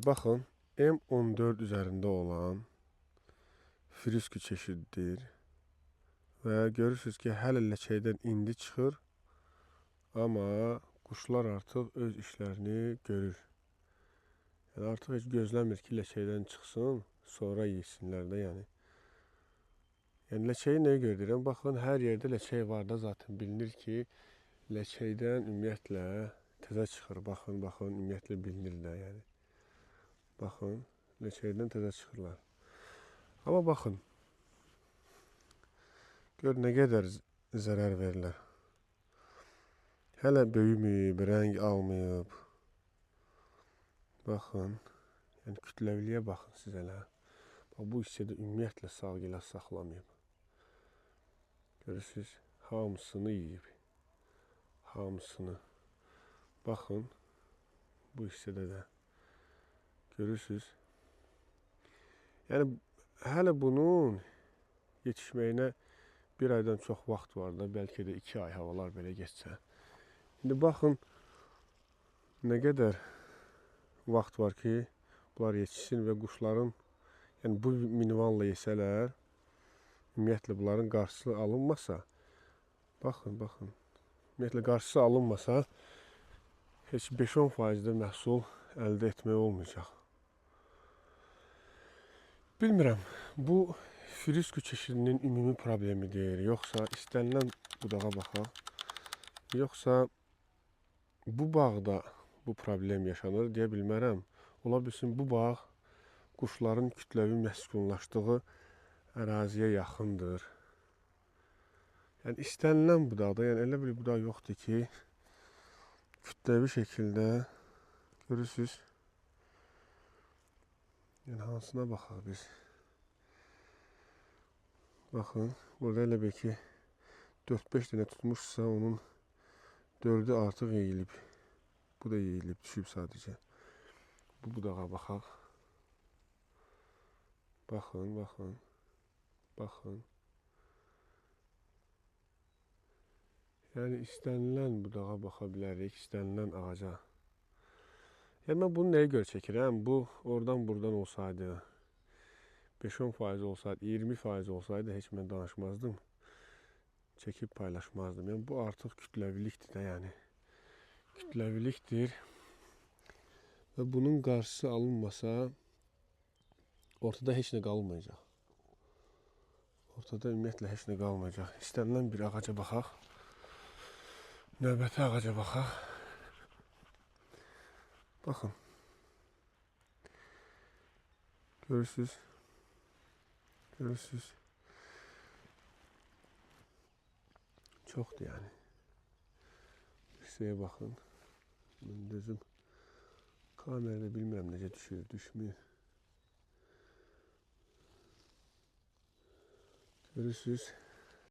Baxın, M14 üzərində olan friski çeşididir və görürsünüz ki, hələ ləçəkdən indi çıxır, amma quşlar artıq öz işlərini görür. Yəni, artıq heç gözləmir ki, ləçəkdən çıxsın, sonra yesinlər də, yəni. Yəni, ləçəyi nəyə görə deyirəm? Baxın, hər yerdə ləçək var da, zaten bilinir ki, ləçəkdən ümumiyyətlə təzə çıxır. Baxın, ümumiyyətlə bilinir də, yəni. Baxın, ləçəkdən təzə çıxırlar. Amma baxın, gör nə qədər zərər verirlər. Hələ böyüməyib, rəng almayıb. Baxın, yəni kütləviliyə baxın siz hələ. Bu hissədə ümumiyyətlə sağ gilas saxlamayıb. Görürsünüz, hamısını yiyib. Hamısını. Baxın, bu hissədə də. Görürsünüz. Yəni, hələ bunun yetişməyinə bir aydan çox vaxt var da, bəlkə də 2 ay havalar belə geçsə. İndi baxın, nə qədər vaxt var ki, bunlar yetişsin və quşların, yəni bu minivanla yesələr, ümumiyyətlə bunların qarşısı alınmasa, baxın, ümumiyyətlə qarşısı alınmasa, heç 5-10% məhsul əldə etmək olmayacaq. Bilmirəm, bu friski çeşidinin ümumi problemidir, yoxsa istənilən budağa baxaq, yoxsa bu bağda bu problem yaşanır, deyə bilmərəm. Ola bilsin, bu bağ quşların kütləvi məskunlaşdığı əraziyə yaxındır. Yəni, istənilən budaqda, yəni elə bir budaq yoxdur ki, kütləvi şəkildə, görürsünüz, yəni hansına baxaq biz. Baxın, burada elə bir ki, 4-5 dənə tutmuşsa, onun 4-ü artıq yeyilib. Bu da yeyilib, düşüb sadəcə. Bu budağa baxaq. Baxın. Yəni, istənilən budağa baxa bilərik, istənilən ağaca. Yəni, mən bunu nəyə görə çəkirəm? Bu, oradan-buradan olsaydı, 5-10% olsaydı, 20% olsaydı, heç mən danışmazdım. Çəkib paylaşmazdım. Yəni, bu artıq kütləvilikdir də, yəni. Kütləvilikdir. Və bunun qarşısı alınmasa, ortada heç nə qalmayacaq. Ortada ümumiyyətlə heç nə qalmayacaq. İstənilən bir ağaca baxaq. Növbəti ağaca baxaq. Baxın. Görürsünüz. Çoxdur, yəni. Hissəyə baxın. Mən düzüm. Kamerada bilmirəm necə düşür, düşmür. Görürsünüz.